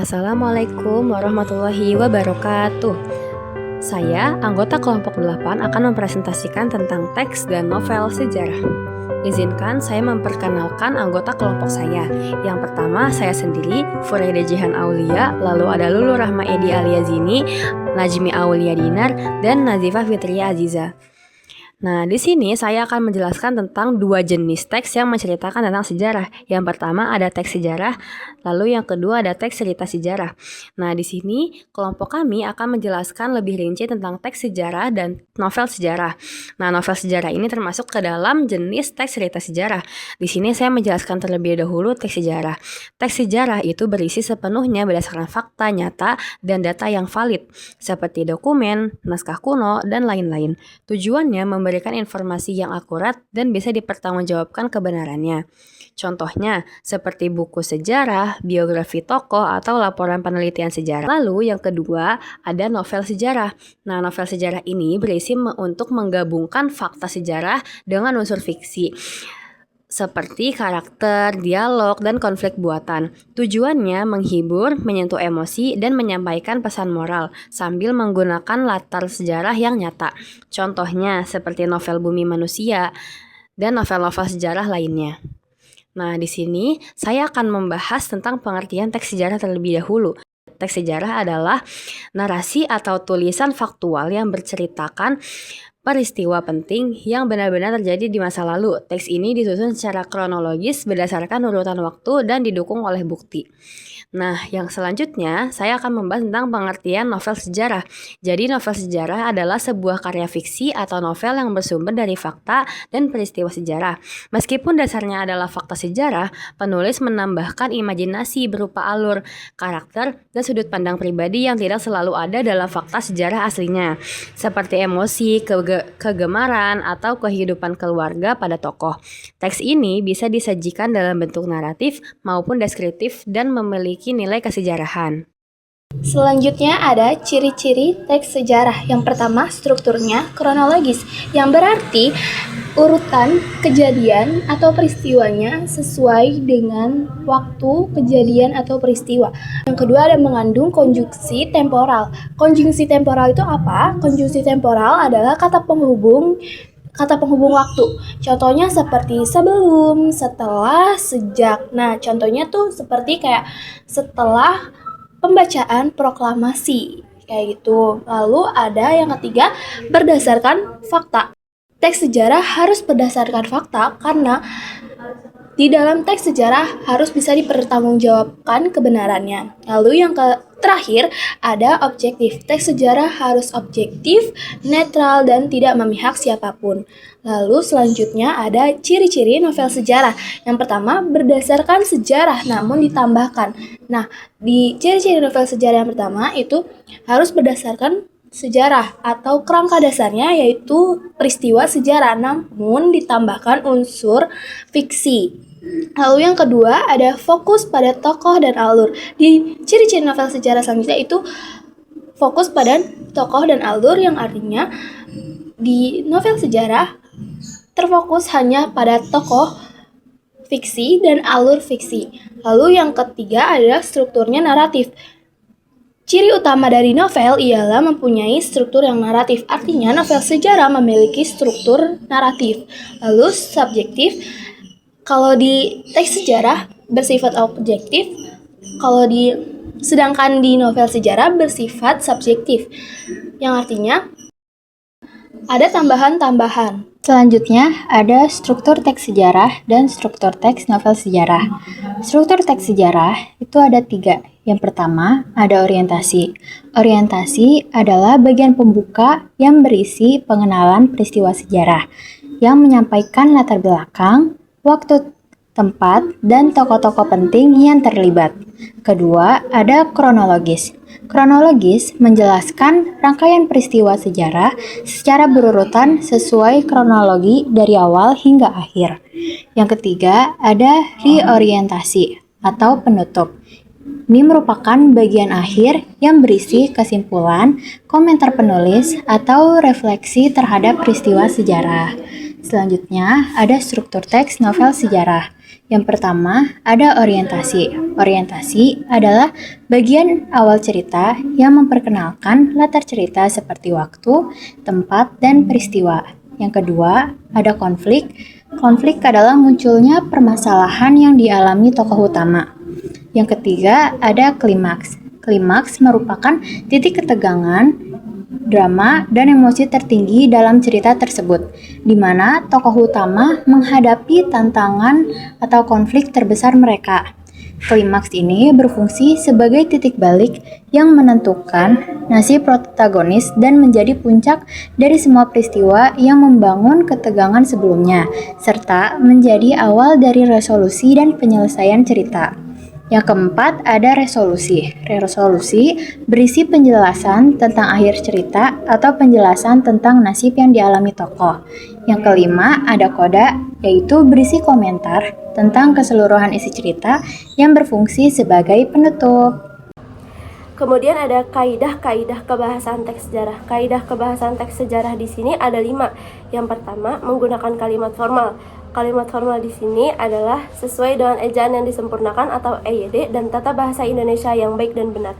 Assalamualaikum warahmatullahi wabarakatuh. Saya, anggota kelompok 8, akan mempresentasikan tentang teks dan novel sejarah. Izinkan saya memperkenalkan anggota kelompok saya. Yang pertama, saya sendiri, Furaida Jihan Aulia, lalu ada Lulu Rahma Edi Aliazini, Najmi Aulia Dinar, dan Nazifah Fitria Aziza. Nah, di sini saya akan menjelaskan tentang dua jenis teks yang menceritakan tentang sejarah. Yang pertama ada teks sejarah, lalu yang kedua ada teks cerita sejarah. Nah, di sini kelompok kami akan menjelaskan lebih rinci tentang teks sejarah dan novel sejarah. Nah, novel sejarah ini termasuk ke dalam jenis teks cerita sejarah. Di sini saya menjelaskan terlebih dahulu teks sejarah. Teks sejarah itu berisi sepenuhnya berdasarkan fakta nyata dan data yang valid, seperti dokumen, naskah kuno, dan lain-lain. Tujuannya memberikan informasi yang akurat dan bisa dipertanggungjawabkan kebenarannya. Contohnya, seperti buku sejarah, biografi tokoh, atau laporan penelitian sejarah. Lalu yang kedua, ada novel sejarah. Nah, novel sejarah ini berisi untuk menggabungkan fakta sejarah dengan unsur fiksi, seperti karakter, dialog, dan konflik buatan. Tujuannya menghibur, menyentuh emosi, dan menyampaikan pesan moral sambil menggunakan latar sejarah yang nyata. Contohnya seperti novel Bumi Manusia dan novel-novel sejarah lainnya. Nah, di sini saya akan membahas tentang pengertian teks sejarah terlebih dahulu. Teks sejarah adalah narasi atau tulisan faktual yang berceritakan peristiwa penting yang benar-benar terjadi di masa lalu. Teks ini disusun secara kronologis berdasarkan urutan waktu dan didukung oleh bukti. Nah, yang selanjutnya saya akan membahas tentang pengertian novel sejarah. Jadi, novel sejarah adalah sebuah karya fiksi atau novel yang bersumber dari fakta dan peristiwa sejarah. Meskipun dasarnya adalah fakta sejarah, penulis menambahkan imajinasi berupa alur, karakter, dan sudut pandang pribadi yang tidak selalu ada dalam fakta sejarah aslinya, seperti emosi, kegemaran, atau kehidupan keluarga pada tokoh. Teks ini bisa disajikan dalam bentuk naratif maupun deskriptif dan memiliki nilai kesejarahan. Selanjutnya ada ciri-ciri teks sejarah. Yang pertama, strukturnya kronologis, yang berarti urutan kejadian atau peristiwanya sesuai dengan waktu kejadian atau peristiwa. Yang kedua ada mengandung konjungsi temporal. Konjungsi temporal itu apa? Konjungsi temporal adalah kata penghubung waktu. Contohnya seperti sebelum, setelah, sejak. Nah, contohnya tuh seperti kayak setelah pembacaan proklamasi, kayak gitu. Lalu ada yang ketiga, berdasarkan fakta. Teks sejarah harus berdasarkan fakta karena di dalam teks sejarah harus bisa dipertanggungjawabkan kebenarannya. Lalu yang terakhir ada objektif. Teks sejarah harus objektif, netral, dan tidak memihak siapapun. Lalu selanjutnya ada ciri-ciri novel sejarah. Yang pertama, berdasarkan sejarah namun ditambahkan. Nah, di ciri-ciri novel sejarah yang pertama itu harus berdasarkan sejarah atau kerangka dasarnya yaitu peristiwa sejarah namun ditambahkan unsur fiksi. Lalu yang kedua ada fokus pada tokoh dan alur. Di ciri-ciri novel sejarah selanjutnya itu fokus pada tokoh dan alur, yang artinya di novel sejarah terfokus hanya pada tokoh fiksi dan alur fiksi. Lalu yang ketiga adalah strukturnya naratif. Ciri utama dari novel ialah mempunyai struktur yang naratif. Artinya novel sejarah memiliki struktur naratif. Lalu subjektif. Kalau di teks sejarah bersifat objektif, sedangkan di novel sejarah bersifat subjektif, yang artinya ada tambahan-tambahan. Selanjutnya ada struktur teks sejarah dan struktur teks novel sejarah. Struktur teks sejarah itu ada 3. Yang pertama ada orientasi. Orientasi adalah bagian pembuka yang berisi pengenalan peristiwa sejarah, yang menyampaikan latar belakang, waktu, tempat, dan tokoh-tokoh penting yang terlibat. Kedua, ada kronologis. Kronologis menjelaskan rangkaian peristiwa sejarah secara berurutan sesuai kronologi dari awal hingga akhir. Yang ketiga, ada reorientasi atau penutup. Ini merupakan bagian akhir yang berisi kesimpulan, komentar penulis, atau refleksi terhadap peristiwa sejarah. Selanjutnya, ada struktur teks novel sejarah. Yang pertama, ada orientasi. Orientasi adalah bagian awal cerita yang memperkenalkan latar cerita seperti waktu, tempat, dan peristiwa. Yang kedua, ada konflik. Konflik adalah munculnya permasalahan yang dialami tokoh utama. Yang ketiga, ada klimaks. Klimaks merupakan titik ketegangan, drama, dan emosi tertinggi dalam cerita tersebut, di mana tokoh utama menghadapi tantangan atau konflik terbesar mereka. Klimaks ini berfungsi sebagai titik balik yang menentukan nasib protagonis dan menjadi puncak dari semua peristiwa yang membangun ketegangan sebelumnya, serta menjadi awal dari resolusi dan penyelesaian cerita. Yang keempat, ada resolusi. Resolusi berisi penjelasan tentang akhir cerita atau penjelasan tentang nasib yang dialami tokoh. Yang kelima, ada koda, yaitu berisi komentar tentang keseluruhan isi cerita yang berfungsi sebagai penutup. Kemudian ada kaidah-kaidah kebahasan teks sejarah. Kaidah kebahasan teks sejarah di sini ada 5. Yang pertama, menggunakan kalimat formal. Kalimat formal di sini adalah sesuai dengan ejaan yang disempurnakan atau EYD dan tata bahasa Indonesia yang baik dan benar.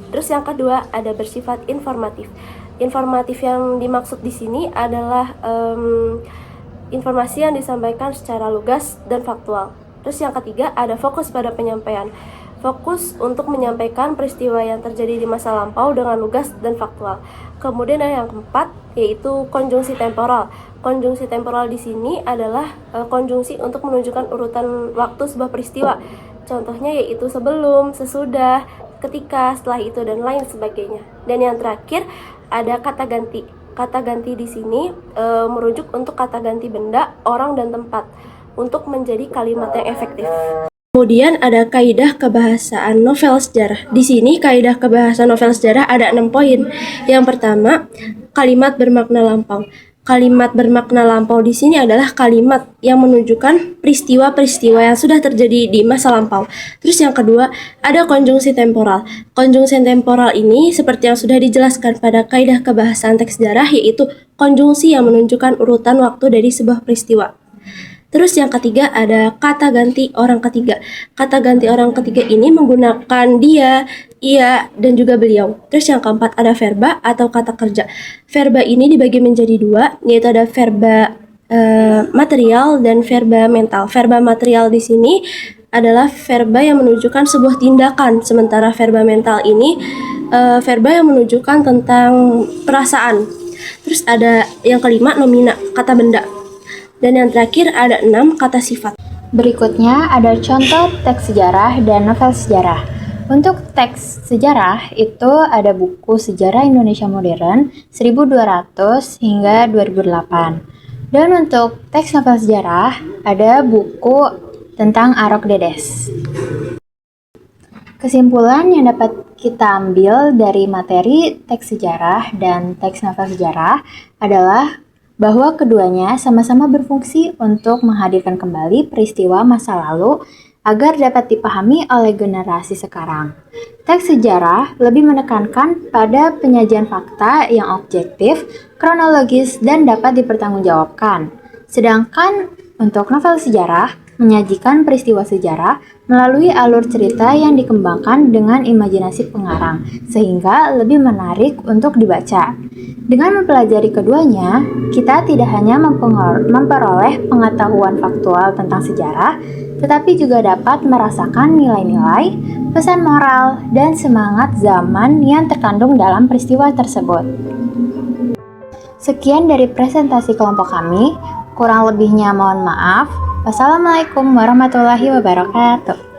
Terus yang kedua, ada bersifat informatif. Informatif yang dimaksud di sini adalah informasi yang disampaikan secara lugas dan faktual. Terus yang ketiga, ada fokus pada penyampaian. Fokus untuk menyampaikan peristiwa yang terjadi di masa lampau dengan lugas dan faktual. Kemudian ada yang keempat, yaitu konjungsi temporal. Konjungsi temporal di sini adalah konjungsi untuk menunjukkan urutan waktu sebuah peristiwa. Contohnya yaitu sebelum, sesudah, ketika, setelah itu, dan lain sebagainya. Dan yang terakhir ada kata ganti. Kata ganti di sini merujuk untuk kata ganti benda, orang, dan tempat untuk menjadi kalimat yang efektif. Kemudian ada kaidah kebahasaan novel sejarah. Di sini kaidah kebahasaan novel sejarah ada 6 poin. Yang pertama, kalimat bermakna lampau. Kalimat bermakna lampau di sini adalah kalimat yang menunjukkan peristiwa-peristiwa yang sudah terjadi di masa lampau. Terus yang kedua, ada konjungsi temporal. Konjungsi temporal ini seperti yang sudah dijelaskan pada kaidah kebahasaan teks sejarah, yaitu konjungsi yang menunjukkan urutan waktu dari sebuah peristiwa. Terus yang ketiga ada kata ganti orang ketiga. Kata ganti orang ketiga ini menggunakan dia, ia, dan juga beliau. Terus yang keempat ada verba atau kata kerja. Verba ini dibagi menjadi 2, yaitu ada verba material dan verba mental. Verba material di sini adalah verba yang menunjukkan sebuah tindakan, sementara verba mental ini verba yang menunjukkan tentang perasaan. Terus ada yang kelima nomina, kata benda. Dan yang terakhir ada 6 kata sifat. Berikutnya ada contoh teks sejarah dan novel sejarah. Untuk teks sejarah itu ada buku Sejarah Indonesia Modern 1200 hingga 2008. Dan untuk teks novel sejarah ada buku tentang Arok Dedes. Kesimpulan yang dapat kita ambil dari materi teks sejarah dan teks novel sejarah adalah bahwa keduanya sama-sama berfungsi untuk menghadirkan kembali peristiwa masa lalu agar dapat dipahami oleh generasi sekarang. Teks sejarah lebih menekankan pada penyajian fakta yang objektif, kronologis, dan dapat dipertanggungjawabkan. Sedangkan untuk novel sejarah menyajikan peristiwa sejarah melalui alur cerita yang dikembangkan dengan imajinasi pengarang, sehingga lebih menarik untuk dibaca. Dengan mempelajari keduanya, kita tidak hanya memperoleh pengetahuan faktual tentang sejarah, tetapi juga dapat merasakan nilai-nilai, pesan moral, dan semangat zaman yang terkandung dalam peristiwa tersebut. Sekian dari presentasi kelompok kami, kurang lebihnya mohon maaf. Wassalamualaikum warahmatullahi wabarakatuh.